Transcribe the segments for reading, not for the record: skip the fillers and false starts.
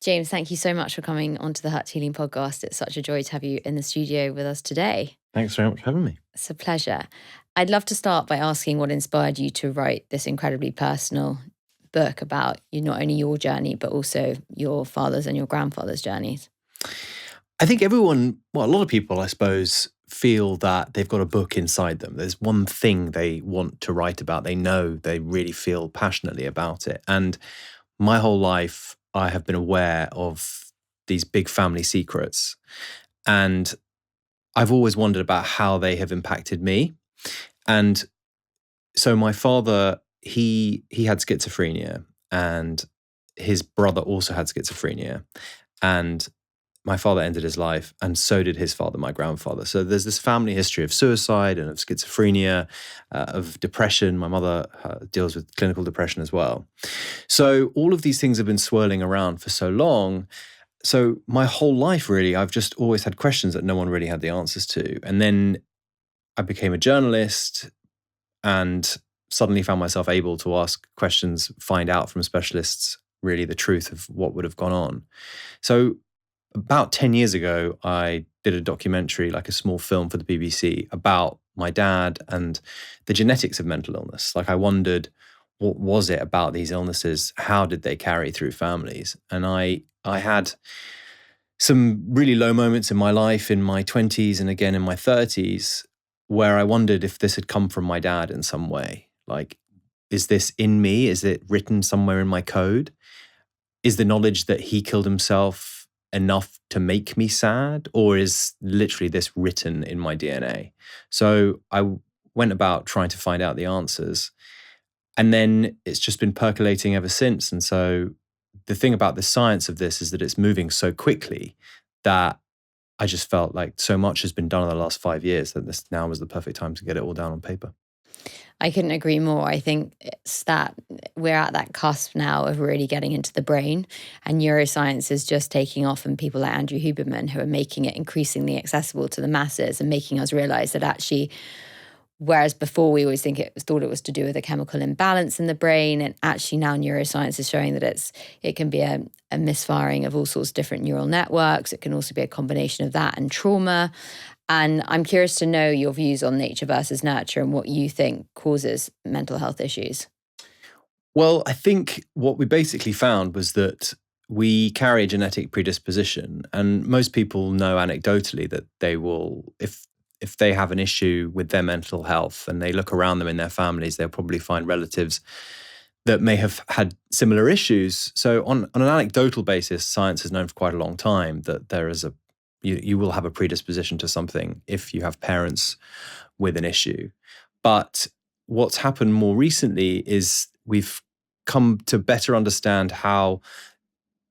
James, thank you so much for coming onto the Heart Healing podcast. It's such a joy to have you in the studio with us today. Thanks very much for having me. It's a pleasure. I'd love to start by asking what inspired you to write this incredibly personal book about not only your journey, but also your father's and your grandfather's journeys. I think a lot of people, I suppose, feel that they've got a book inside them. There's one thing they want to write about. They know they really feel passionately about it. And my whole life, I have been aware of these big family secrets. And I've always wondered about how they have impacted me. And so my father, he had schizophrenia, and his brother also had schizophrenia. And my father ended his life, and so did his father, my grandfather. So there's this family history of suicide and of schizophrenia, of depression. My mother deals with clinical depression as well. So all of these things have been swirling around for so long. So my whole life, really, I've just always had questions that no one really had the answers to. And then I became a journalist and suddenly found myself able to ask questions, find out from specialists really the truth of what would have gone on. So about 10 years ago, I did a documentary, like a small film for the BBC, about my dad and the genetics of mental illness. Like, I wondered, what was it about these illnesses? How did they carry through families? And I had some really low moments in my life in my 20s and again in my 30s where I wondered if this had come from my dad in some way. Like, is this in me? Is it written somewhere in my code? Is the knowledge that he killed himself enough to make me sad, or is literally this written in my DNA? So I went about trying to find out the answers, and then it's just been percolating ever since. And so the thing about the science of this is that it's moving so quickly that I just felt like so much has been done in the last 5 years that this now was the perfect time to get it all down on paper. I couldn't agree more. I think it's that we're at that cusp now of really getting into the brain, and neuroscience is just taking off, and people like Andrew Huberman who are making it increasingly accessible to the masses and making us realize that actually, whereas before we always thought it was to do with a chemical imbalance in the brain, and actually now neuroscience is showing that it can be a misfiring of all sorts of different neural networks. It can also be a combination of that and trauma. And I'm curious to know your views on nature versus nurture and what you think causes mental health issues. Well, I think what we basically found was that we carry a genetic predisposition, and most people know anecdotally that they will, if they have an issue with their mental health and they look around them in their families, they'll probably find relatives that may have had similar issues. So on an anecdotal basis, science has known for quite a long time that there is you will have a predisposition to something if you have parents with an issue. But what's happened more recently is we've come to better understand how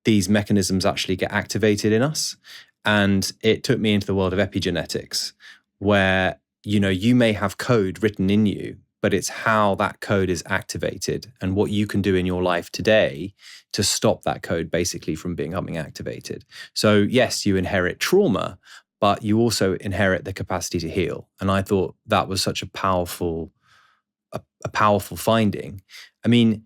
these mechanisms actually get activated in us. And it took me into the world of epigenetics, where, you may have code written in you, but it's how that code is activated and what you can do in your life today to stop that code basically from becoming activated. So yes, you inherit trauma, but you also inherit the capacity to heal. And I thought that was such a powerful finding. I mean,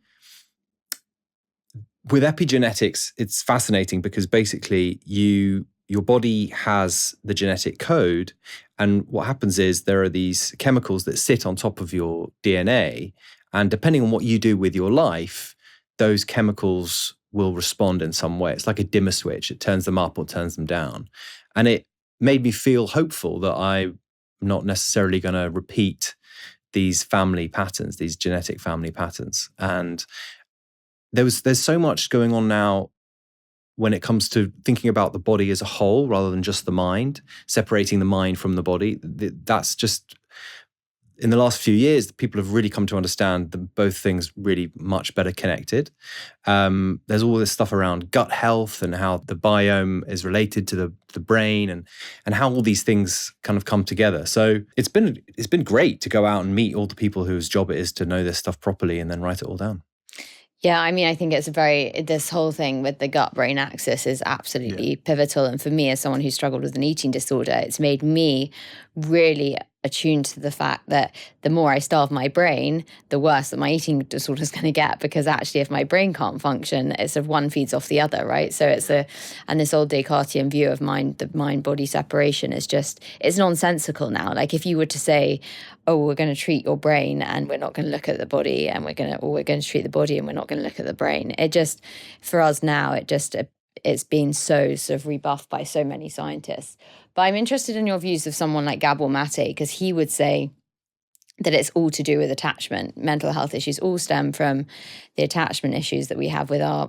with epigenetics, it's fascinating because basically your body has the genetic code, and what happens is there are these chemicals that sit on top of your DNA, and depending on what you do with your life, those chemicals will respond in some way. It's like a dimmer switch. It turns them up or turns them down. And it made me feel hopeful that I'm not necessarily going to repeat these family patterns, these genetic family patterns. And there's so much going on now when it comes to thinking about the body as a whole rather than just the mind, separating the mind from the body. That's just, in the last few years, people have really come to understand that both things really much better connected. There's all this stuff around gut health and how the biome is related to the brain and how all these things kind of come together. So it's been great to go out and meet all the people whose job it is to know this stuff properly and then write it all down. Yeah, I mean, I think this whole thing with the gut-brain axis is absolutely pivotal. And for me, as someone who struggled with an eating disorder, it's made me really attuned to the fact that the more I starve my brain, the worse that my eating disorder is going to get, because actually if my brain can't function, it's sort of one feeds off the other, right? So and this old Descartesian view of the mind-body separation is just, it's nonsensical now. Like if you were to say, oh, we're going to treat your brain and we're not going to look at the body, and we're going to treat the body and we're not going to look at the brain. It just, for us now, it's been so sort of rebuffed by so many scientists. But I'm interested in your views of someone like Gabor Mate, because he would say that it's all to do with attachment. Mental health issues all stem from the attachment issues that we have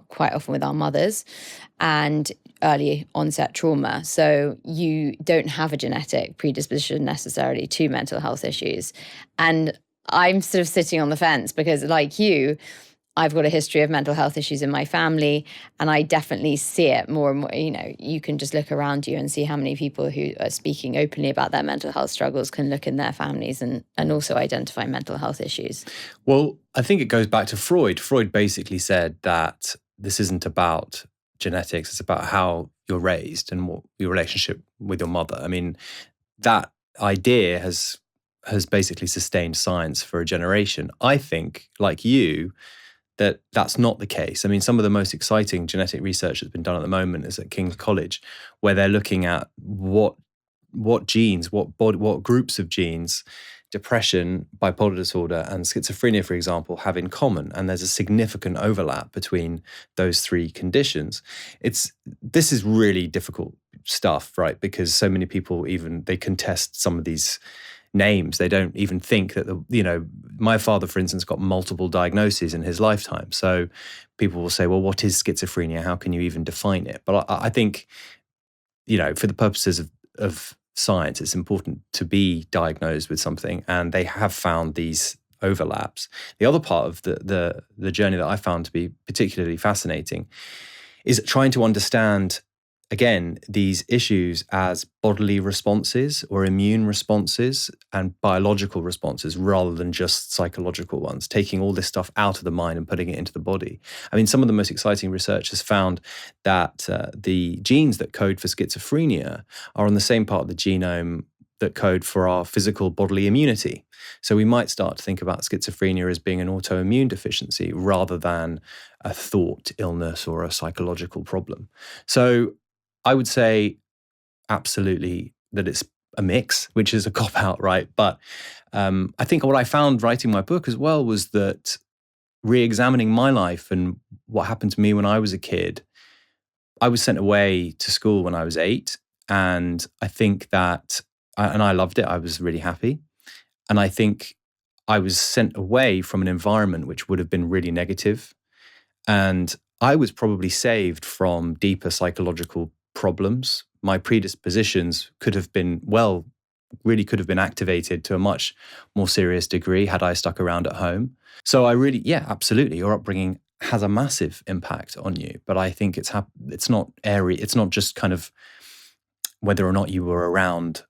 quite often with our mothers, and early onset trauma. So you don't have a genetic predisposition necessarily to mental health issues. And I'm sort of sitting on the fence because, like you, I've got a history of mental health issues in my family, and I definitely see it more and more. You can just look around you and see how many people who are speaking openly about their mental health struggles can look in their families and also identify mental health issues. Well, I think it goes back to Freud. Freud basically said that this isn't about genetics, it's about how you're raised and what your relationship with your mother. I mean, that idea has basically sustained science for a generation. I think, like you, that's not the case. I mean, some of the most exciting genetic research that's been done at the moment is at King's College, where they're looking at what genes, what groups of genes, depression, bipolar disorder, and schizophrenia, for example, have in common. And there's a significant overlap between those three conditions. This is really difficult stuff, right? Because so many people they contest some of these names. They don't even think that my father, for instance, got multiple diagnoses in his lifetime. So people will say, well, what is schizophrenia? How can you even define it? But I think, for the purposes of science, it's important to be diagnosed with something, and they have found these overlaps. The other part of the journey that I found to be particularly fascinating is trying to understand, again, these issues as bodily responses or immune responses and biological responses rather than just psychological ones, taking all this stuff out of the mind and putting it into the body. I mean, some of the most exciting research has found that the genes that code for schizophrenia are on the same part of the genome that code for our physical bodily immunity. So we might start to think about schizophrenia as being an autoimmune deficiency rather than a thought illness or a psychological problem. So I would say absolutely that it's a mix, which is a cop-out, right? But I think what I found writing my book as well was that re-examining my life and what happened to me when I was a kid, I was sent away to school when I was 8. And I think that, and I loved it, I was really happy. And I think I was sent away from an environment which would have been really negative. And I was probably saved from deeper psychological problems. My predispositions could have been activated to a much more serious degree had I stuck around at home. So absolutely, your upbringing has a massive impact on you. But I think it's not airy. It's not just kind of whether or not you were around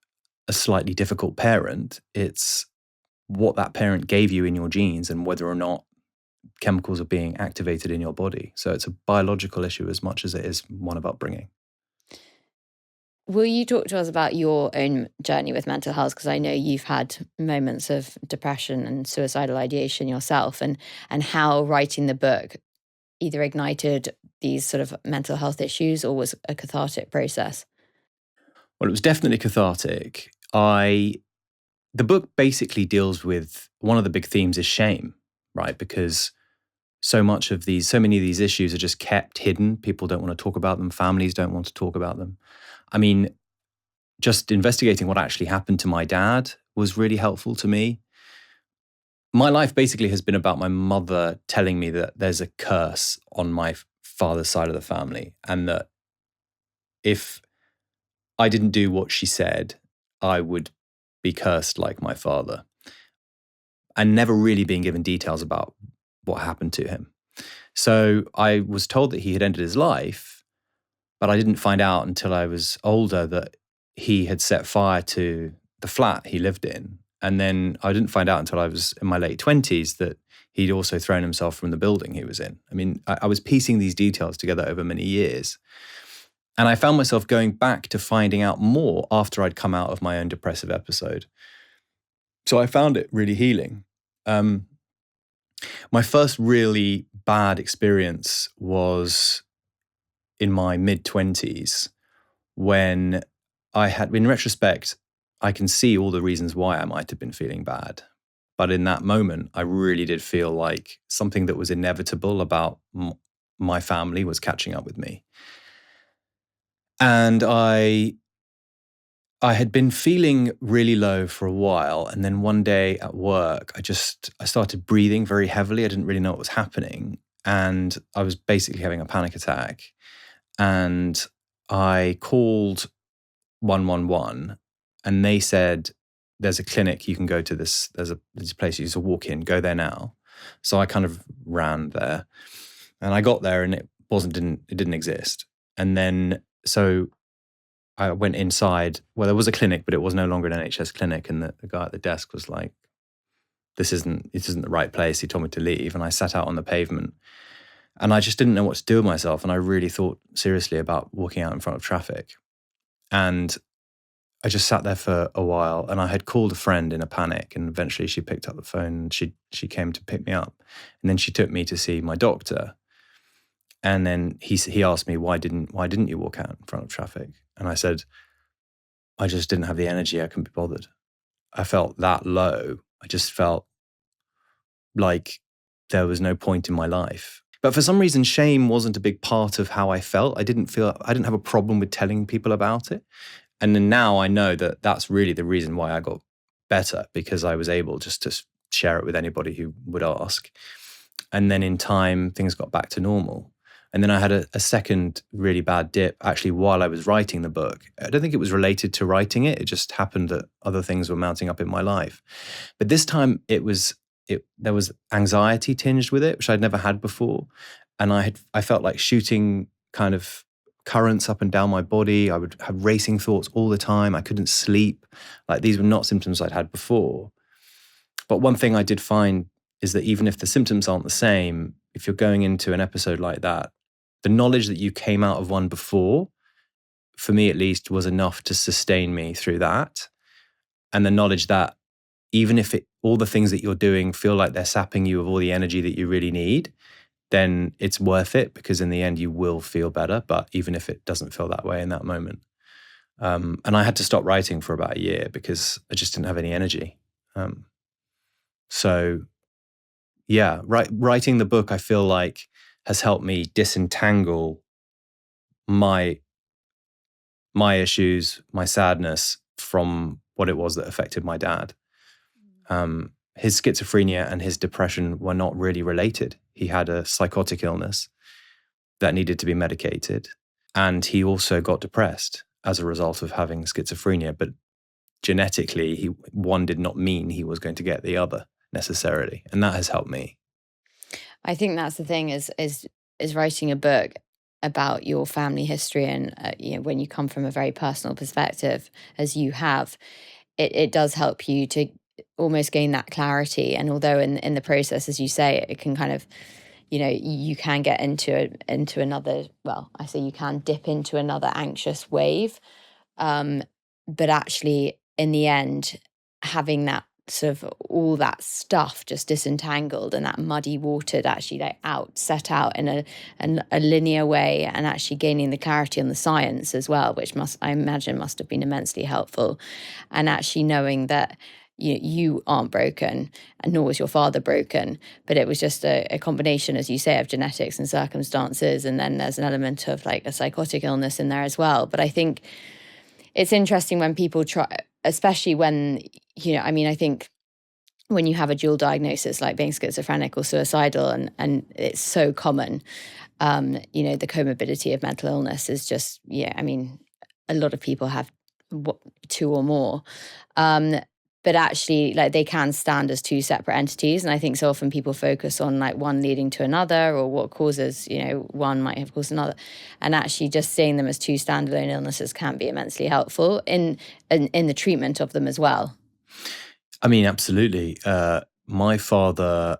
a slightly difficult parent. It's what that parent gave you in your genes and whether or not chemicals are being activated in your body. So it's a biological issue as much as it is one of upbringing. Will you talk to us about your own journey with mental health? Because I know you've had moments of depression and suicidal ideation yourself, and how writing the book either ignited these sort of mental health issues or was a cathartic process. Well, it was definitely cathartic. The book basically deals with, one of the big themes is shame, right? Because so many of these issues are just kept hidden. People don't want to talk about them. Families don't want to talk about them. I mean, just investigating what actually happened to my dad was really helpful to me. My life basically has been about my mother telling me that there's a curse on my father's side of the family, and that if I didn't do what she said, I would be cursed like my father. And never really being given details about what happened to him. So I was told that he had ended his life, but I didn't find out until I was older that he had set fire to the flat he lived in. And then I didn't find out until I was in my late 20s that he'd also thrown himself from the building he was in. I mean, I was piecing these details together over many years. And I found myself going back to finding out more after I'd come out of my own depressive episode. So I found it really healing. My first really bad experience was in my mid-20s when in retrospect, I can see all the reasons why I might have been feeling bad. But in that moment, I really did feel like something that was inevitable about my family was catching up with me. And I had been feeling really low for a while. And then one day at work, I started breathing very heavily. I didn't really know what was happening. And I was basically having a panic attack. And I called 111 and they said, there's a clinic, you can go to this, there's a place you just walk in, go there now. So I kind of ran there and I got there and it didn't exist. And then, so I went inside. Well, there was a clinic, but it was no longer an NHS clinic. And the guy at the desk was like, this isn't the right place. He told me to leave. And I sat out on the pavement and I just didn't know what to do with myself. And I really thought seriously about walking out in front of traffic. And I just sat there for a while and I had called a friend in a panic and eventually she picked up the phone and she came to pick me up. And then she took me to see my doctor. And then he asked me, why didn't you walk out in front of traffic? And I said, I just didn't have the energy. I couldn't be bothered. I felt that low. I just felt like there was no point in my life. But for some reason, shame wasn't a big part of how I felt. I didn't have a problem with telling people about it. And then now I know that that's really the reason why I got better, because I was able just to share it with anybody who would ask. And then in time, things got back to normal. And then I had a second really bad dip actually while I was writing the book. I don't think it was related to writing it. It just happened that other things were mounting up in my life. But this time there was anxiety tinged with it, which I'd never had before. And I felt like shooting kind of currents up and down my body. I would have racing thoughts all the time. I couldn't sleep. Like, these were not symptoms I'd had before. But one thing I did find is that even if the symptoms aren't the same, if you're going into an episode like that, the knowledge that you came out of one before, for me at least, was enough to sustain me through that. And the knowledge that even if all the things that you're doing feel like they're sapping you of all the energy that you really need, then it's worth it, because in the end you will feel better. But even if it doesn't feel that way in that moment. And I had to stop writing for about a year because I just didn't have any energy. So yeah, writing the book, I feel like, has helped me disentangle my issues, my sadness, from what it was that affected my dad. His schizophrenia and his depression were not really related. He had a psychotic illness that needed to be medicated. And he also got depressed as a result of having schizophrenia. But genetically, one did not mean he was going to get the other necessarily. And that has helped me. I think that's the thing is writing a book about your family history, and when you come from a very personal perspective, as you have, it does help you to almost gain that clarity. And although in the process, as you say, it can kind of, you can get into another, well, I say you can dip into another anxious wave, but actually in the end, having that sort of all that stuff just disentangled and that muddy water actually set out in a linear way, and actually gaining the clarity on the science as well, which I imagine must have been immensely helpful. And actually knowing that you aren't broken, and nor was your father broken, but it was just a combination, as you say, of genetics and circumstances, and then there's an element of like a psychotic illness in there as well. But I think it's interesting when people try, especially when, I think when you have a dual diagnosis like being schizophrenic or suicidal, and it's so common, the comorbidity of mental illness is just, a lot of people have two or more. But actually, like, they can stand as two separate entities. And I think so often people focus on like one leading to another, or what causes, one might have caused another. And actually just seeing them as two standalone illnesses can be immensely helpful in the treatment of them as well. I mean, absolutely. My father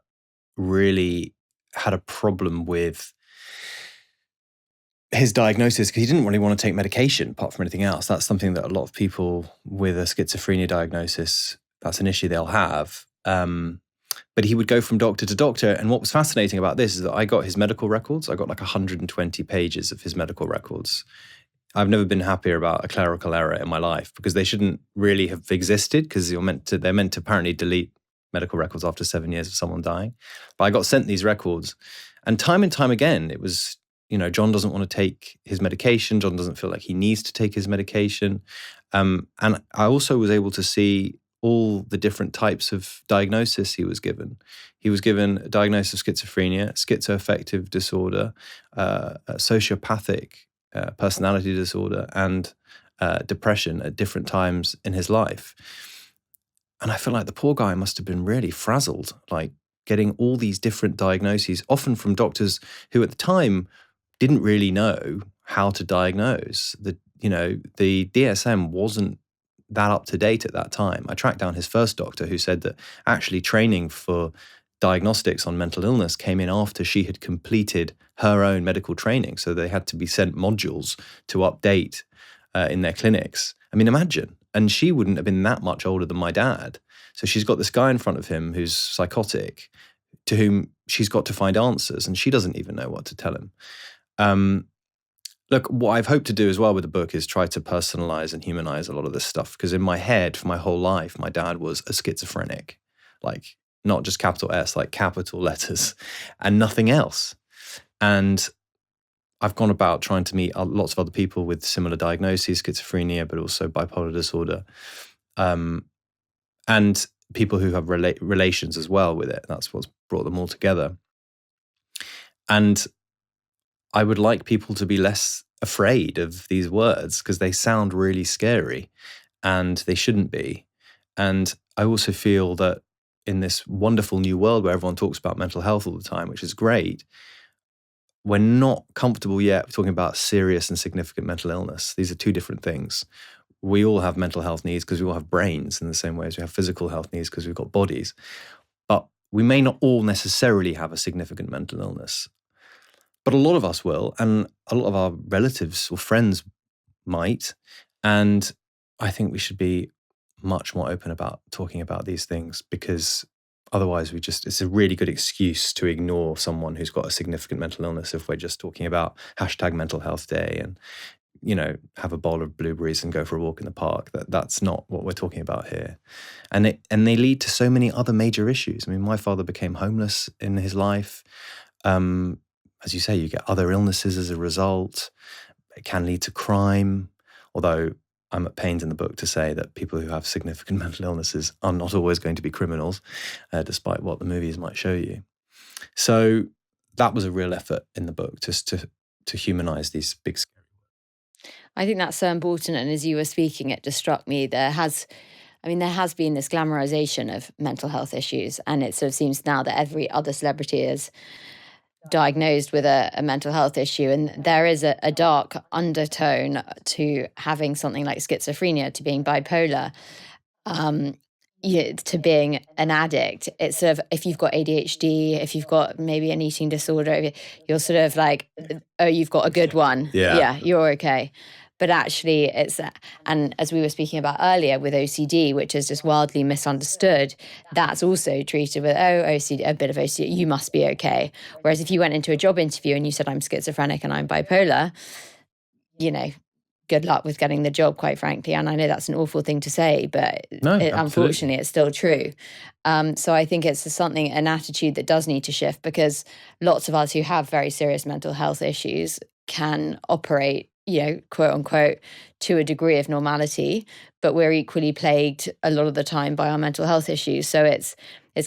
really had a problem with his diagnosis because he didn't really want to take medication apart from anything else. That's something that a lot of people with a schizophrenia diagnosis that's an issue they'll have. But he would go from doctor to doctor. And what was fascinating about this is that I got his medical records. I got like 120 pages of his medical records. I've never been happier about a clerical error in my life, because they shouldn't really have existed, because they're meant to apparently delete medical records after 7 years of someone dying. But I got sent these records, and time again, it was, John doesn't want to take his medication. John doesn't feel like he needs to take his medication. And I also was able to see all the different types of diagnosis he was given. He was given a diagnosis of schizophrenia, schizoaffective disorder, sociopathic personality disorder, and depression at different times in his life. And I feel like the poor guy must have been really frazzled, like getting all these different diagnoses, often from doctors who at the time didn't really know how to diagnose. The DSM wasn't that up to date at that time. I tracked down his first doctor, who said that actually training for diagnostics on mental illness came in after she had completed her own medical training. So they had to be sent modules to update in their clinics. I mean, imagine. And she wouldn't have been that much older than my dad. So she's got this guy in front of him who's psychotic, to whom she's got to find answers, and she doesn't even know what to tell him. Look, what I've hoped to do as well with the book is try to personalize and humanize a lot of this stuff, because in my head, for my whole life, my dad was a schizophrenic, like not just capital S, like capital letters, and nothing else. And I've gone about trying to meet lots of other people with similar diagnoses, schizophrenia, but also bipolar disorder, and people who have relations as well with it. That's what's brought them all together. And I would like people to be less afraid of these words, because they sound really scary, and they shouldn't be. And I also feel that in this wonderful new world where everyone talks about mental health all the time, which is great, we're not comfortable yet talking about serious and significant mental illness. These are two different things. We all have mental health needs because we all have brains, in the same way as we have physical health needs because we've got bodies. But we may not all necessarily have a significant mental illness. But a lot of us will, and a lot of our relatives or friends might. And I think we should be much more open about talking about these things, because otherwise it's a really good excuse to ignore someone who's got a significant mental illness if we're just talking about #mental-health-day and, have a bowl of blueberries and go for a walk in the park. That's not what we're talking about here. And they lead to so many other major issues. I mean, my father became homeless in his life. As you say, you get other illnesses as a result. It can lead to crime, although I'm at pains in the book to say that people who have significant mental illnesses are not always going to be criminals, despite what the movies might show you. So that was a real effort in the book, just to humanize these big scary words. I think that's so important. And as you were speaking, it just struck me, there has been this glamorization of mental health issues, and it sort of seems now that every other celebrity is diagnosed with a mental health issue, and there is a dark undertone to having something like schizophrenia, to being bipolar, to being an addict. It's sort of, if you've got ADHD, if you've got maybe an eating disorder, you're sort of like, oh, you've got a good one. Yeah, you're okay. But actually and as we were speaking about earlier with OCD, which is just wildly misunderstood, that's also treated with, OCD, a bit of OCD, you must be okay. Whereas if you went into a job interview and you said, I'm schizophrenic and I'm bipolar, good luck with getting the job, quite frankly. And I know that's an awful thing to say, but unfortunately, it's still true. So I think it's an attitude that does need to shift, because lots of us who have very serious mental health issues can operate, quote unquote, to a degree of normality, but we're equally plagued a lot of the time by our mental health issues. So it's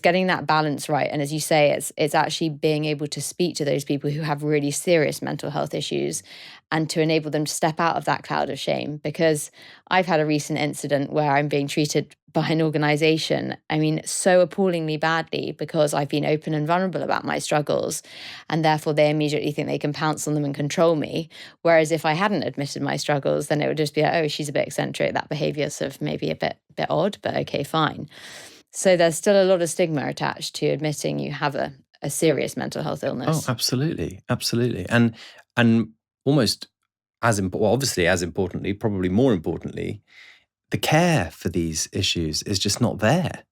getting that balance right. And as you say, it's actually being able to speak to those people who have really serious mental health issues, and to enable them to step out of that cloud of shame. Because I've had a recent incident where I'm being treated by an organization, so appallingly badly, because I've been open and vulnerable about my struggles, and therefore they immediately think they can pounce on them and control me. Whereas if I hadn't admitted my struggles, then it would just be like, oh, she's a bit eccentric, that behavior's sort of maybe a bit odd, but okay, fine. So there's still a lot of stigma attached to admitting you have a serious mental health illness. Oh, absolutely. And almost obviously as importantly, probably more importantly, the care for these issues is just not there.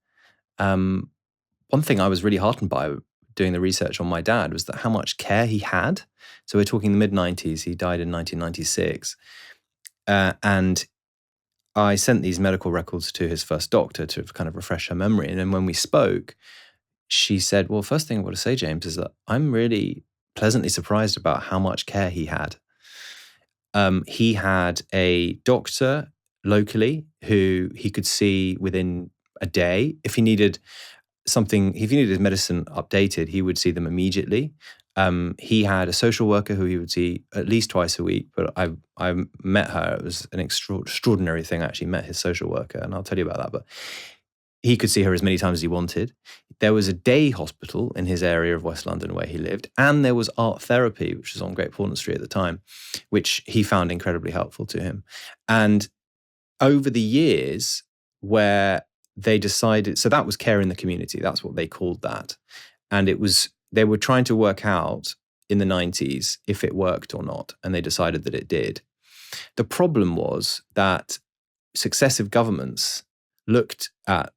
One thing I was really heartened by doing the research on my dad was that how much care he had. So we're talking the mid-90s. He died in 1996. And I sent these medical records to his first doctor to kind of refresh her memory. And then when we spoke, she said, well, first thing I want to say, James, is that I'm really pleasantly surprised about how much care he had. He had a doctor locally who he could see within a day. If he needed his medicine updated, he would see them immediately. He had a social worker who he would see at least twice a week, but I met her. It was an extraordinary thing. I actually met his social worker, and I'll tell you about that. But he could see her as many times as he wanted. There was a day hospital in his area of West London where he lived, and there was art therapy, which was on Great Portland Street at the time, which he found incredibly helpful to him. And over the years where they decided, so that was care in the community, that's what they called that. And they were trying to work out in the 90s if it worked or not, and they decided that it did. The problem was that successive governments looked at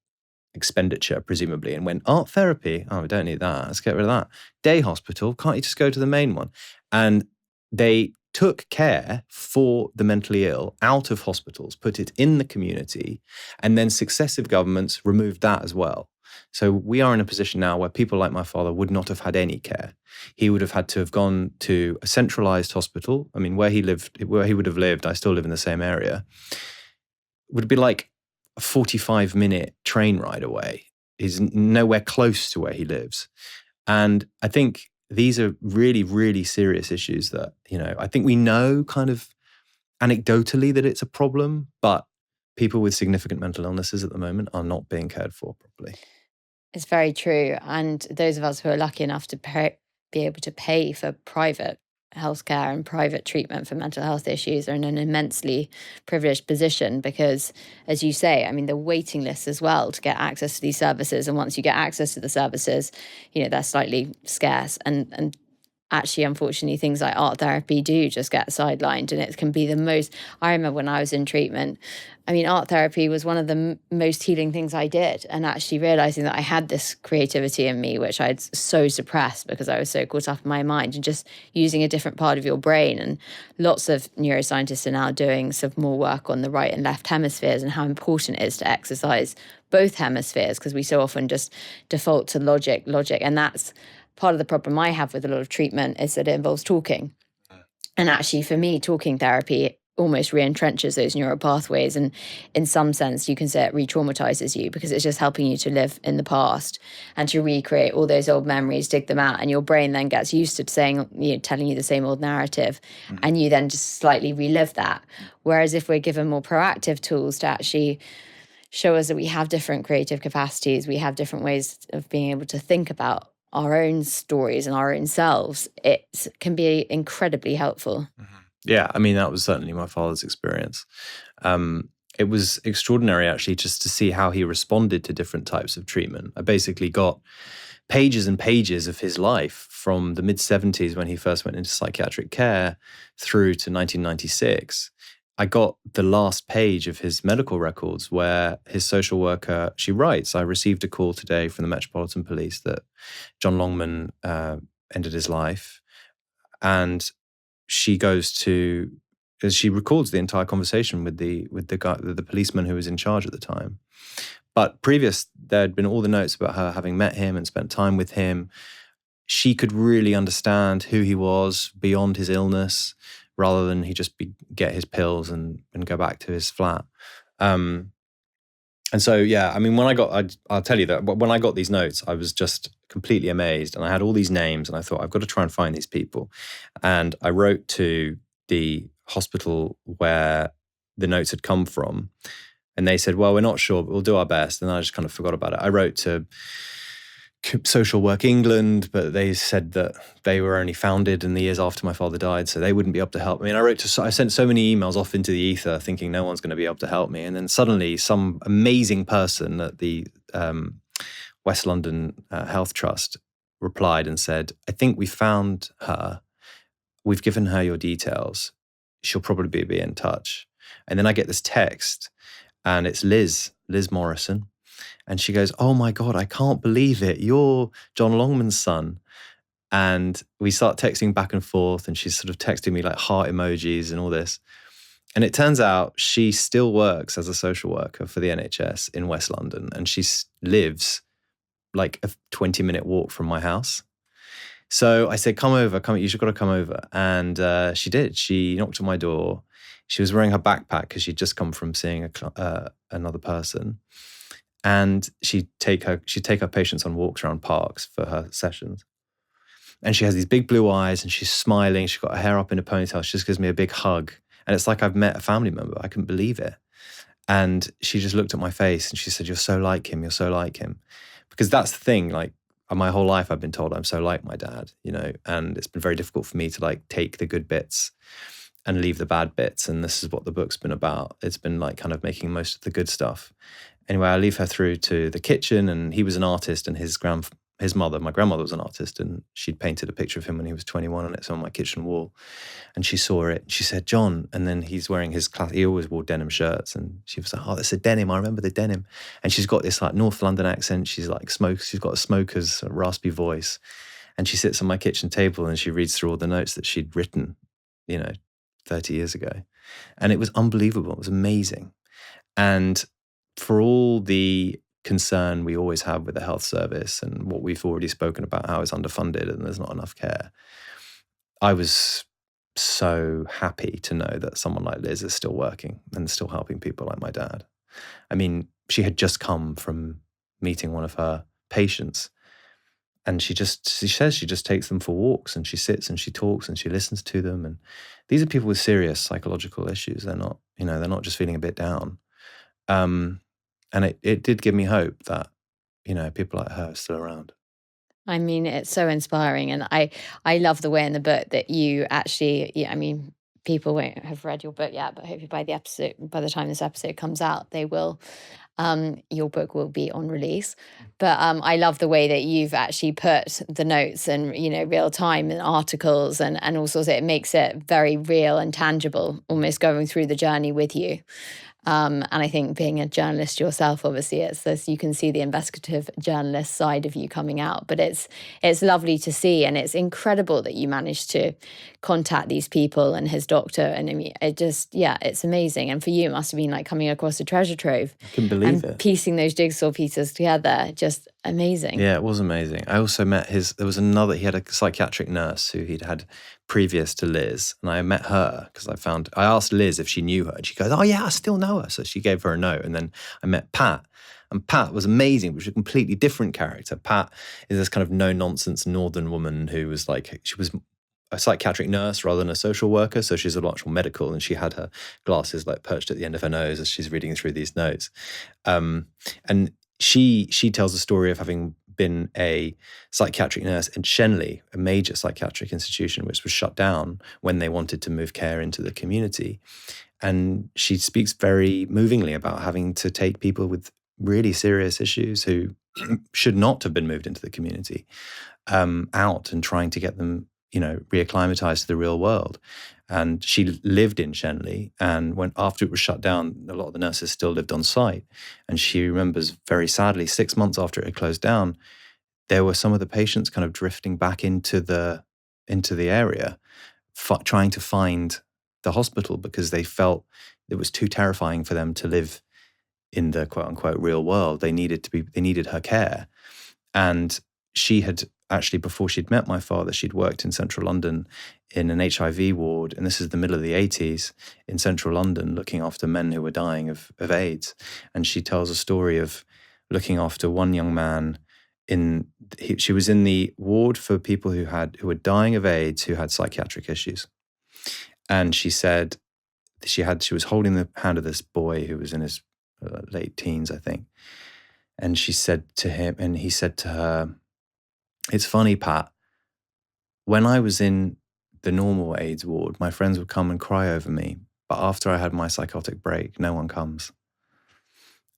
expenditure, presumably, and went, art therapy, we don't need that, let's get rid of that. Day hospital, can't you just go to the main one? And they took care for the mentally ill out of hospitals, put it in the community, and then successive governments removed that as well. So we are in a position now where people like my father would not have had any care. He would have had to have gone to a centralized hospital. I mean, where he would have lived, I still live in the same area, would be like a 45-minute train ride away. He's nowhere close to where he lives. And I think these are really, really serious issues that, I think we know kind of anecdotally that it's a problem, but people with significant mental illnesses at the moment are not being cared for properly. It's very true. And those of us who are lucky enough to be able to pay for private healthcare and private treatment for mental health issues are in an immensely privileged position because, as you say, I mean, the waiting lists as well to get access to these services. And once you get access to the services, they're slightly scarce. And actually, unfortunately, things like art therapy do just get sidelined. And it can be the most, I remember when I was in treatment, art therapy was one of the most healing things I did. And actually realizing that I had this creativity in me, which I'd so suppressed because I was so caught up in my mind, and just using a different part of your brain. And lots of neuroscientists are now doing some more work on the right and left hemispheres and how important it is to exercise both hemispheres, because we so often just default to logic. And that's part of the problem I have with a lot of treatment, is that it involves talking. And actually, for me, talking therapy almost re-entrenches those neural pathways. And in some sense, you can say it re-traumatizes you, because it's just helping you to live in the past and to recreate all those old memories, dig them out. And your brain then gets used to telling you the same old narrative. Mm-hmm. And you then just slightly relive that. Whereas if we're given more proactive tools to actually show us that we have different creative capacities, we have different ways of being able to think about our own stories and our own selves, it can be incredibly helpful. Mm-hmm. Yeah, that was certainly my father's experience. It was extraordinary, actually, just to see how he responded to different types of treatment. I basically got pages and pages of his life from the mid-70s when he first went into psychiatric care through to 1996. I got the last page of his medical records where his social worker, she writes, I received a call today from the Metropolitan Police that John Longman ended his life. And she she records the entire conversation with the guy, the policeman who was in charge at the time. But previous, there'd been all the notes about her having met him and spent time with him. She could really understand who he was beyond his illness, rather than he just get his pills and go back to his flat. And so, yeah, I'll tell you that when I got these notes, I was just completely amazed. And I had all these names and I thought, I've got to try and find these people. And I wrote to the hospital where the notes had come from. And they said, well, we're not sure, but we'll do our best. And I just kind of forgot about it. I wrote to Social Work England, but they said that they were only founded in the years after my father died, so they wouldn't be able to help me. And I sent so many emails off into the ether thinking no one's going to be able to help me. And then suddenly some amazing person at the West London Health Trust replied and said, I think we found her. We've given her your details. She'll probably be in touch. And then I get this text And it's Liz Morrison. And she goes, "Oh my God, I can't believe it. You're John Longman's son." And we start texting back and forth, and she's sort of texting me like heart emojis and all this. And it turns out she still works as a social worker for the NHS in West London. And she lives like a 20-minute walk from my house. So I said, come over, you've got to come over. And she did. She knocked on my door. She was wearing her backpack because she'd just come from seeing another person. And she'd take her patients on walks around parks for her sessions. And she has these big blue eyes and she's smiling. She's got her hair up in a ponytail. She just gives me a big hug. And it's like I've met a family member. I couldn't believe it. And she just looked at my face and she said, "You're so like him. You're so like him." Because that's the thing, like my whole life I've been told I'm so like my dad, and it's been very difficult for me to like take the good bits and leave the bad bits. And this is what the book's been about. It's been like kind of making most of the good stuff. Anyway, I leave her through to the kitchen, and he was an artist, and my grandmother was an artist, and she'd painted a picture of him when he was 21, and it's on my kitchen wall. And she saw it. She said, "John," and then he's wearing he always wore denim shirts, and she was like, "Oh, that's a denim. I remember the denim." And she's got this like North London accent. She's like she's got a smoker's raspy voice, and she sits on my kitchen table and she reads through all the notes that she'd written, 30 years ago, and it was unbelievable. It was amazing. And for all the concern we always have with the health service and what we've already spoken about, how it's underfunded and there's not enough care, I was so happy to know that someone like Liz is still working and still helping people like my dad. I mean, she had just come from meeting one of her patients, and she says she just takes them for walks, and she sits and she talks and she listens to them. And these are people with serious psychological issues. They're not, they're not just feeling a bit down. And it did give me hope that, people like her are still around. I mean, it's so inspiring. And I love the way in the book that you actually, people won't have read your book yet, but hopefully by the time this episode comes out, they will. Your book will be on release. But I love the way that you've actually put the notes and, real time and articles and all sorts. It makes it very real and tangible, almost going through the journey with you. And I think being a journalist yourself, obviously, it's this, you can see the investigative journalist side of you coming out, but it's lovely to see. And it's incredible that you managed to contact these people and his doctor. And I mean, it's amazing. And for you, it must have been like coming across a treasure trove. I couldn't believe it. Piecing those jigsaw pieces together, just amazing. Yeah, it was amazing. I also met he had a psychiatric nurse who he'd had previous to Liz, and I met her because I asked Liz if she knew her, and she goes, "Oh yeah, I still know her." So she gave her a note, and then I met Pat, and Pat was amazing, which was a completely different character. Pat is this kind of no-nonsense northern woman who was like, she was a psychiatric nurse rather than a social worker, so she's a lot more medical, and she had her glasses like perched at the end of her nose as she's reading through these notes. And she tells the story of having been a psychiatric nurse in Shenley, a major psychiatric institution, which was shut down when they wanted to move care into the community. And she speaks very movingly about having to take people with really serious issues who should not have been moved into the community out and trying to get them, reacclimatized to the real world. And she lived in Shenley, and after it was shut down, a lot of the nurses still lived on site. And she remembers very sadly, 6 months after it had closed down, there were some of the patients kind of drifting back into the area, trying to find the hospital because they felt it was too terrifying for them to live in the quote unquote real world. They needed her care. And she had actually, before she'd met my father, she'd worked in central London in an HIV ward, and this is the middle of the 80s, in central London, looking after men who were dying of AIDS. And she tells a story of looking after one young man she was in the ward for people who were dying of AIDS, who had psychiatric issues. And she said she was holding the hand of this boy who was in his late teens, I think. And she said to him, and he said to her, "It's funny, Pat, when I was in the normal AIDS ward, my friends would come and cry over me. But after I had my psychotic break, no one comes."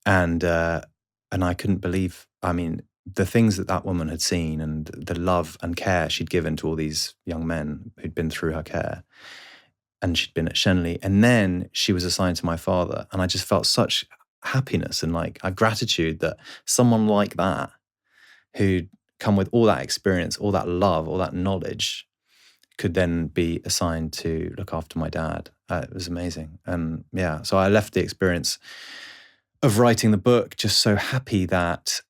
And I couldn't believe, the things that woman had seen and the love and care she'd given to all these young men who'd been through her care. And she'd been at Shenley. And then she was assigned to my father. And I just felt such happiness and like a gratitude that someone like that, who'd come with all that experience, all that love, all that knowledge, could then be assigned to look after my dad. It was amazing. And yeah, so I left the experience of writing the book just so happy that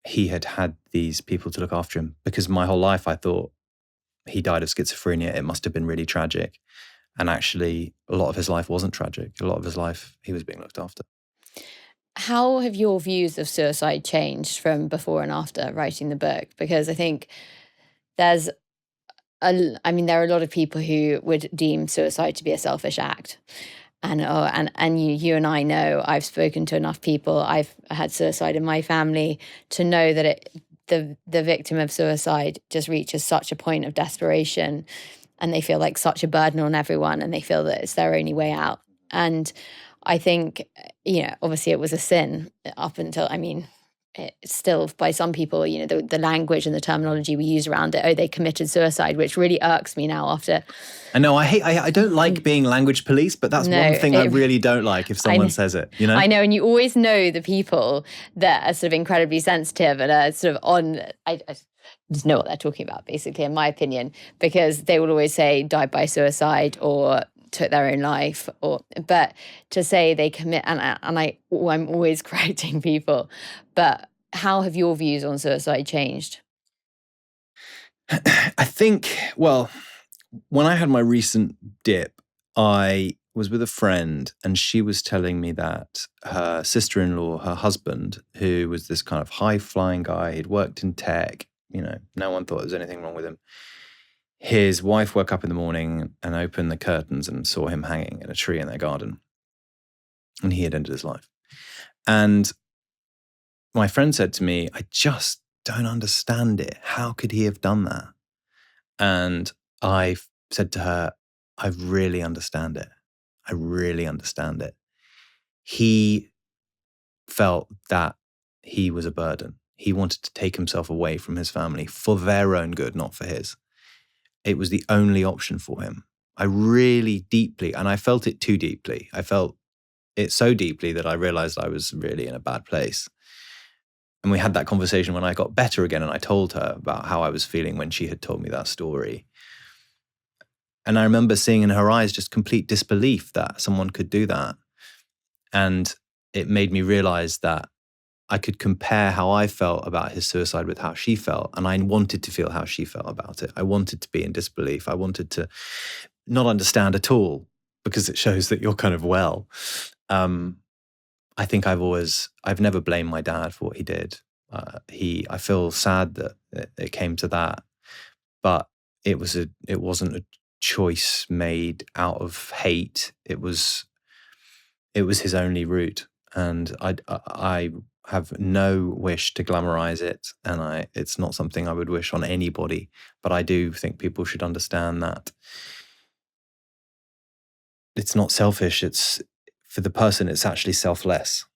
he had had these people to look after him, because my whole life I thought he died of schizophrenia. It must have been really tragic. And actually, a lot of his life wasn't tragic. A lot of his life, he was being looked after. How have your views of suicide changed from before and after writing the book? Because I think there's there are a lot of people who would deem suicide to be a selfish act. And you and I know, I've spoken to enough people, I've had suicide in my family, to know that the victim of suicide just reaches such a point of desperation, and they feel like such a burden on everyone, and they feel that it's their only way out. And I think, obviously it was a sin up until, it's still, by some people, the language and the terminology we use around it, they committed suicide, which really irks me now after. I know, I don't like being language police, but that's one thing I really don't like if someone says it, I know, and you always know the people that are sort of incredibly sensitive and are sort of on, I just know what they're talking about, basically, in my opinion, because they will always say died by suicide or took their own life, but to say they commit, and I'm always correcting people, but how have your views on suicide changed? I think, well, when I had my recent dip, I was with a friend and she was telling me that her sister-in-law, her husband, who was this kind of high-flying guy, he'd worked in tech, no one thought there was anything wrong with him. His wife woke up in the morning and opened the curtains and saw him hanging in a tree in their garden. And he had ended his life. And my friend said to me, I just don't understand it. How could he have done that? And I said to her, I really understand it. I really understand it. He felt that he was a burden. He wanted to take himself away from his family for their own good, not for his. It was the only option for him. I really deeply, and I felt it too deeply. I felt it so deeply that I realized I was really in a bad place. And we had that conversation when I got better again, and I told her about how I was feeling when she had told me that story. And I remember seeing in her eyes just complete disbelief that someone could do that. And it made me realize that I could compare how I felt about his suicide with how she felt. And I wanted to feel how she felt about it. I wanted to be in disbelief. I wanted to not understand at all, because it shows that you're kind of well. I think I've never blamed my dad for what he did. I feel sad that it came to that, but it wasn't a choice made out of hate. It was his only route. And I have no wish to glamorize it, and it's not something I would wish on anybody. But I do think people should understand that it's not selfish. It's for the person. It's actually selfless.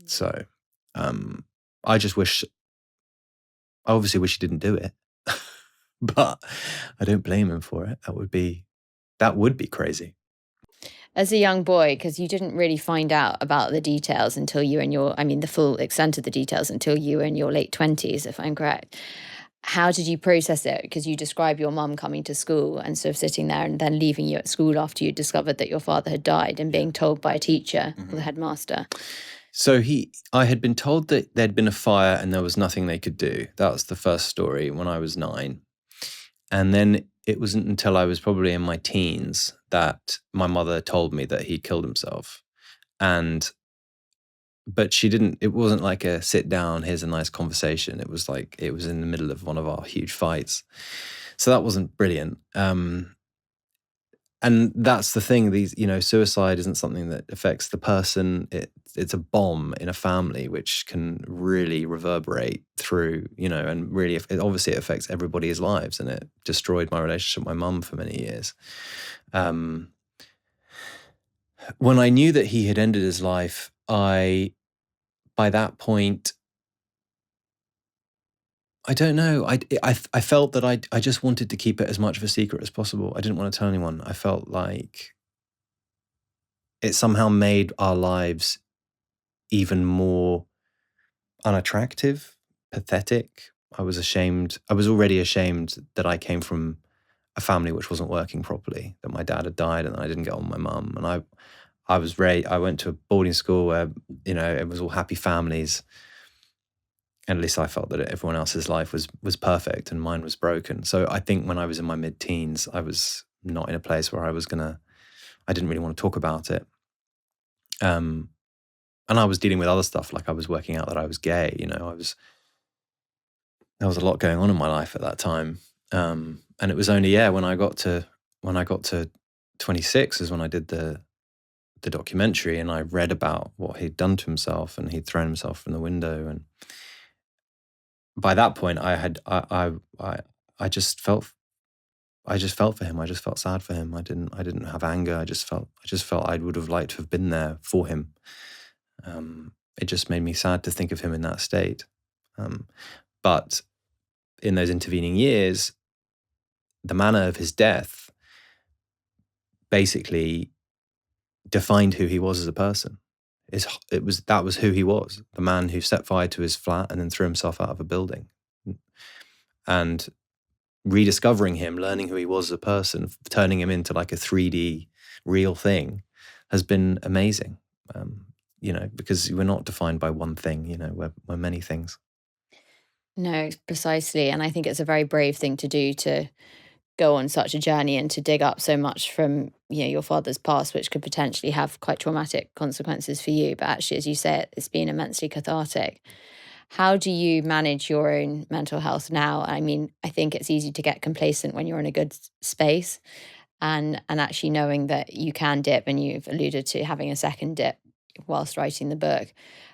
So, I obviously wish he didn't do it, but I don't blame him for it. That would be crazy. As a young boy, because you didn't really find out about the details until you were in the full extent of the details until you were in your late 20s, if I'm correct. How did you process it? Because you describe your mum coming to school and sort of sitting there and then leaving you at school after you discovered that your father had died, and being told by a teacher or the headmaster. So I had been told that there'd been a fire and there was nothing they could do. That was the first story when I was 9. And then it wasn't until I was probably in my teens that my mother told me that he killed himself. But she didn't, it wasn't like a sit down, here's a nice conversation. It was in the middle of one of our huge fights. So that wasn't brilliant. And that's the thing, suicide isn't something that affects the person. It's a bomb in a family, which can really reverberate through, and really, obviously it affects everybody's lives, and it destroyed my relationship with my mum for many years. When I knew that he had ended his life, by that point, I don't know. I felt that I just wanted to keep it as much of a secret as possible. I didn't want to tell anyone. I felt like it somehow made our lives even more unattractive, pathetic. I was ashamed. I was already ashamed that I came from a family which wasn't working properly, that my dad had died and I didn't get on with my mum. And I went to a boarding school where, it was all happy families. And at least I felt that everyone else's life was perfect and mine was broken. So I think when I was in my mid-teens, I was not in a place where I didn't really want to talk about it. And I was dealing with other stuff, like I was working out that I was gay. There was a lot going on in my life at that time. And it was only, when I got to 26 is when I did the documentary, and I read about what he'd done to himself, and he'd thrown himself from the window. And by that point, I just felt for him. I just felt sad for him. I didn't have anger. I just felt I would have liked to have been there for him. It just made me sad to think of him in that state. But in those intervening years, the manner of his death basically defined who he was as a person. That was who he was, the man who set fire to his flat and then threw himself out of a building. And rediscovering him, learning who he was as a person, turning him into like a 3D real thing has been amazing. Because we're not defined by one thing, we're many things. No, precisely. And I think it's a very brave thing to do, to go on such a journey and to dig up so much from your father's past, which could potentially have quite traumatic consequences for you. But actually, as you say, it's been immensely cathartic. How do you manage your own mental health now? I mean, I think it's easy to get complacent when you're in a good space, and actually knowing that you can dip, and you've alluded to having a second dip whilst writing the book.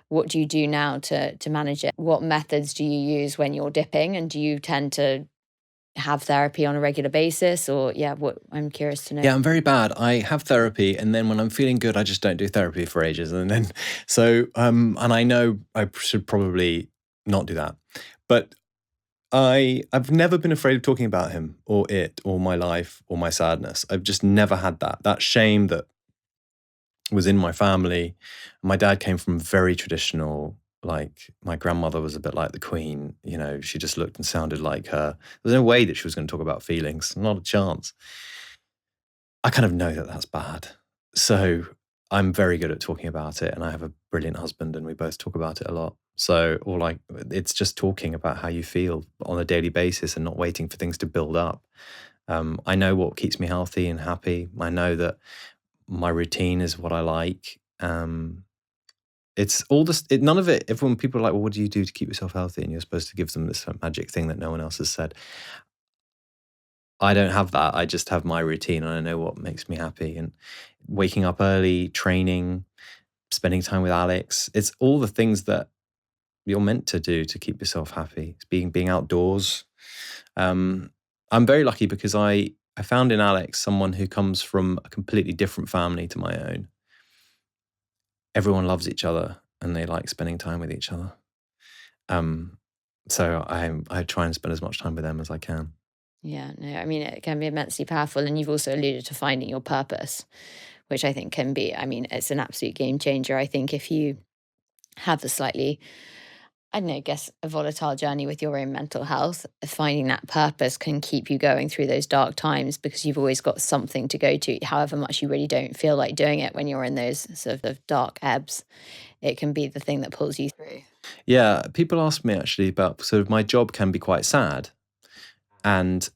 What do you do now to manage it? What methods do you use when you're dipping, and do you tend to have therapy on a regular basis, or what? I'm curious to know. Yeah, I'm very bad. I have therapy, and then when I'm feeling good, I just don't do therapy for ages. And then, and I know I should probably not do that, but I've never been afraid of talking about him or it or my life or my sadness. I've just never had that shame that was in my family. My dad came from very traditional. Like, my grandmother was a bit like the Queen, she just looked and sounded like her. There's no way that she was going to talk about feelings, not a chance. I kind of know that that's bad. So I'm very good at talking about it, and I have a brilliant husband, and we both talk about it a lot. So it's just talking about how you feel on a daily basis and not waiting for things to build up. I know what keeps me healthy and happy. I know that my routine is what I like. It's all this, none of it. Everyone, people are like, well, what do you do to keep yourself healthy? And you're supposed to give them this magic thing that no one else has said. I don't have that. I just have my routine, and I know what makes me happy. And waking up early, training, spending time with Alex. It's all the things that you're meant to do to keep yourself happy. It's being outdoors. I'm very lucky because I found in Alex someone who comes from a completely different family to my own. Everyone loves each other and they like spending time with each other. So I try and spend as much time with them as I can. Yeah, no, I mean, it can be immensely powerful. And you've also alluded to finding your purpose, which I think can be, it's an absolute game changer. I think if you have a slightly, I don't know, I guess a volatile journey with your own mental health, finding that purpose can keep you going through those dark times, because you've always got something to go to, however much you really don't feel like doing it when you're in those sort of dark ebbs. It can be the thing that pulls you through. Yeah, people ask me actually about sort of my job can be quite sad. And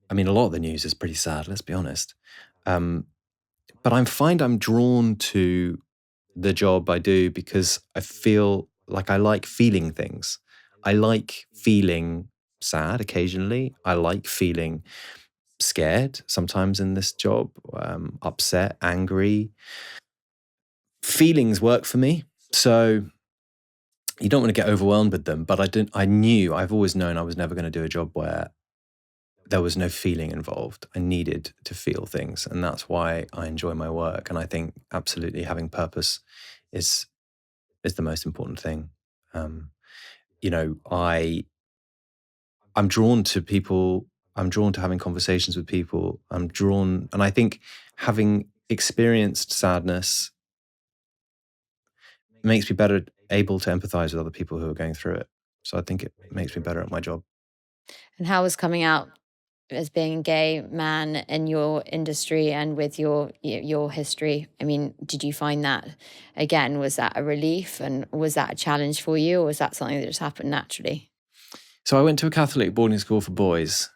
I mean, a lot of the news is pretty sad, let's be honest. But I find I'm drawn to the job I do because I feel like I like feeling things. I like feeling sad occasionally. I like feeling scared sometimes in this job, upset, angry. Feelings work for me. So you don't want to get overwhelmed with them, but I've always known I was never going to do a job where there was no feeling involved. I needed to feel things, and that's why I enjoy my work. And I think absolutely having purpose is the most important thing. I'm drawn to people. I'm drawn to having conversations with people. And I think having experienced sadness makes me better able to empathize with other people who are going through it. So I think it makes me better at my job. And how was coming out as being a gay man in your industry and with your history? I mean, did you find that again, was that a relief and was that a challenge for you, or was that something that just happened naturally? So I went to a Catholic boarding school for boys.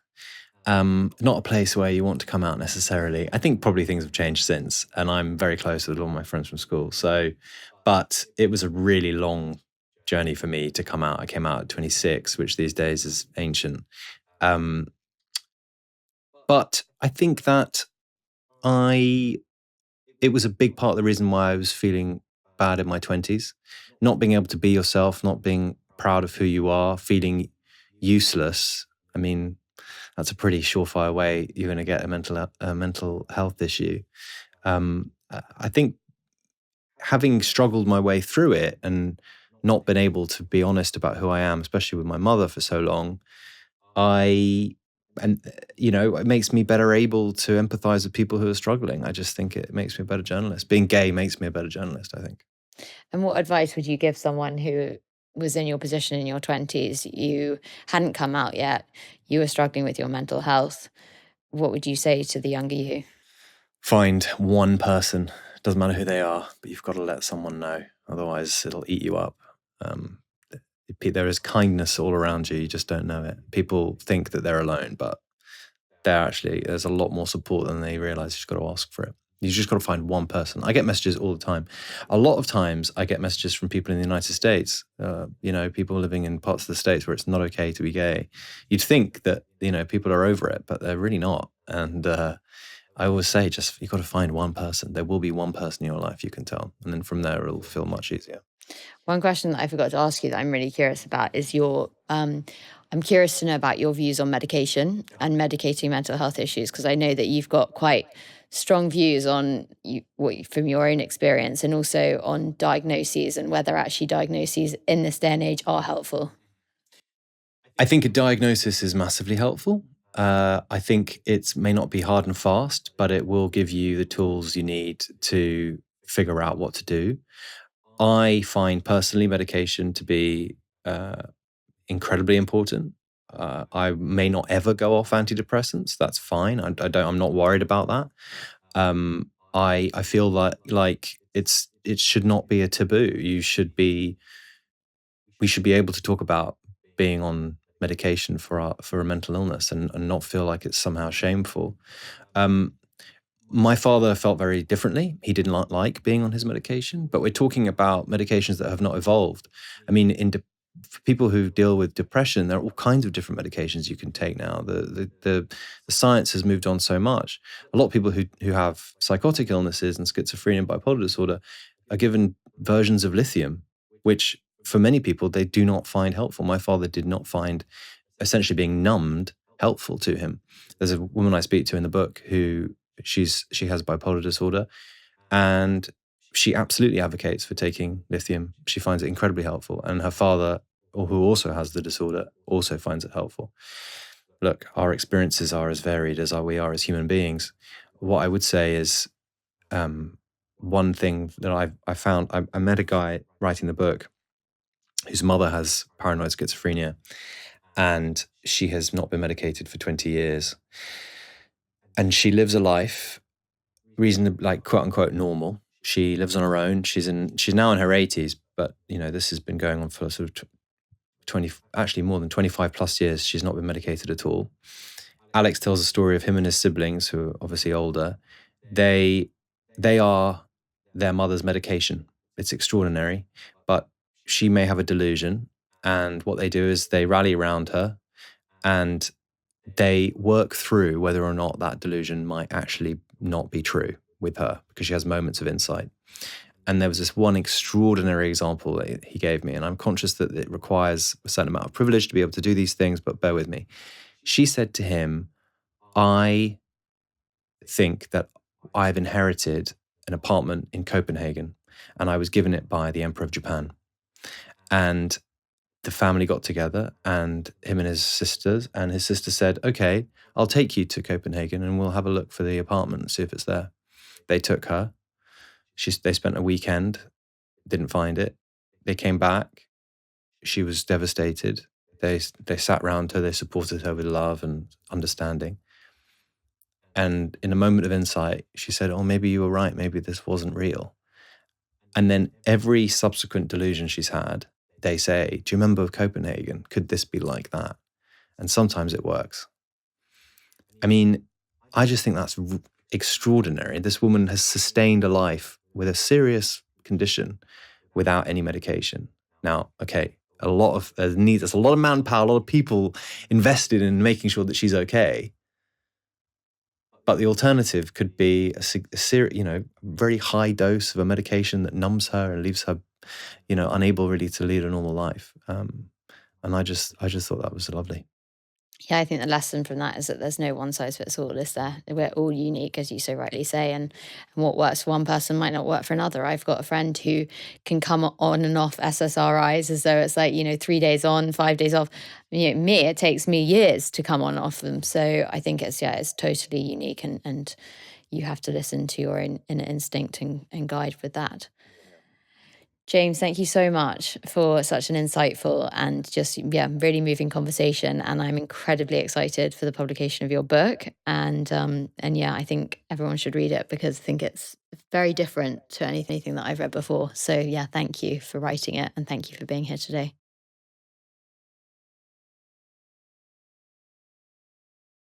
Not a place where you want to come out necessarily. I think probably things have changed since, and I'm very close with all my friends from school. So, but it was a really long journey for me to come out. I came out at 26, which these days is ancient. Um, but I think that I it was a big part of the reason why I was feeling bad in my 20s. Not being able to be yourself, not being proud of who you are, feeling useless. I mean, that's a pretty surefire way you're going to get a mental health issue. I think having struggled my way through it and not been able to be honest about who I am, especially with my mother for so long, I and it makes me better able to empathize with people who are struggling. I just think it makes me a better journalist. Being gay makes me a better journalist, I think. And what advice would you give someone who was in your position in your 20s? You hadn't come out yet, you were struggling with your mental health. What would you say to the younger you? Find one person, doesn't matter who they are, but you've got to let someone know. Otherwise, it'll eat you up. There is kindness all around you. You just don't know it. People think that they're alone, but there's a lot more support than they realize. You've just got to ask for it. You just got to find one person. I get messages all the time. A lot of times I get messages from people in the United States, people living in parts of the States where it's not okay to be gay. You'd think that, people are over it, but they're really not. And I always say, just you've got to find one person. There will be one person in your life you can tell. And then from there, it'll feel much easier. One question that I forgot to ask you that I'm really curious about is I'm curious to know about your views on medication and medicating mental health issues, because I know that you've got quite strong views on from your own experience and also on diagnoses and whether actually diagnoses in this day and age are helpful. I think a diagnosis is massively helpful. I think it may not be hard and fast, but it will give you the tools you need to figure out what to do. I find personally medication to be incredibly important. I may not ever go off antidepressants. That's fine. I'm not worried about that. I feel like it should not be a taboo. We should be able to talk about being on medication for a mental illness and not feel like it's somehow shameful. My father felt very differently. He didn't like being on his medication, but we're talking about medications that have not evolved. I mean, for people who deal with depression, there are all kinds of different medications you can take now. The science has moved on so much. A lot of people who have psychotic illnesses and schizophrenia and bipolar disorder are given versions of lithium, which for many people, they do not find helpful. My father did not find essentially being numbed helpful to him. There's a woman I speak to in the book who she has bipolar disorder, and she absolutely advocates for taking lithium. She finds it incredibly helpful, and her father, who also has the disorder, also finds it helpful. Look, our experiences are as varied as we are as human beings. What I would say is, one thing that I found, I met a guy writing the book whose mother has paranoid schizophrenia, and she has not been medicated for 20 years. And she lives a life reasonably, like, quote unquote, normal. She lives on her own. She's now in her 80s, but this has been going on for sort of 20, actually more than 25 plus years. She's not been medicated at all. Alex tells a story of him and his siblings, who are obviously older. They are their mother's medication. It's extraordinary, but she may have a delusion, and what they do is they rally around her and they work through whether or not that delusion might actually not be true with her, because she has moments of insight. And there was this one extraordinary example that he gave me, and I'm conscious that it requires a certain amount of privilege to be able to do these things, but bear with me. She said to him, I think that I've inherited an apartment in Copenhagen, and I was given it by the Emperor of Japan. And the family got together, and him and his sister said, okay, I'll take you to Copenhagen and we'll have a look for the apartment and see if it's there. They took her. They spent a weekend. didn't find it. They came back. She was devastated. They sat round her, they supported her with love and understanding. And in a moment of insight, she said, oh, maybe you were right. Maybe this wasn't real. And then every subsequent delusion she's had, they say, do you remember Copenhagen? Could this be like that? And sometimes it works. I mean, I just think that's extraordinary. This woman has sustained a life with a serious condition without any medication. Now, okay, there's a lot of manpower, a lot of people invested in making sure that she's okay. But the alternative could be a very high dose of a medication that numbs her and leaves her, unable really to lead a normal life. And I just thought that was lovely. Yeah, I think the lesson from that is that there's no one size fits all, is there? We're all unique, as you so rightly say, and what works for one person might not work for another. I've got a friend who can come on and off SSRIs as though it's like, 3 days on, 5 days off. It takes me years to come on and off them. So I think it's totally unique, and you have to listen to your own inner instinct and guide with that. James, thank you so much for such an insightful and just, really moving conversation. And I'm incredibly excited for the publication of your book. And I think everyone should read it because I think it's very different to anything that I've read before. So thank you for writing it and thank you for being here today.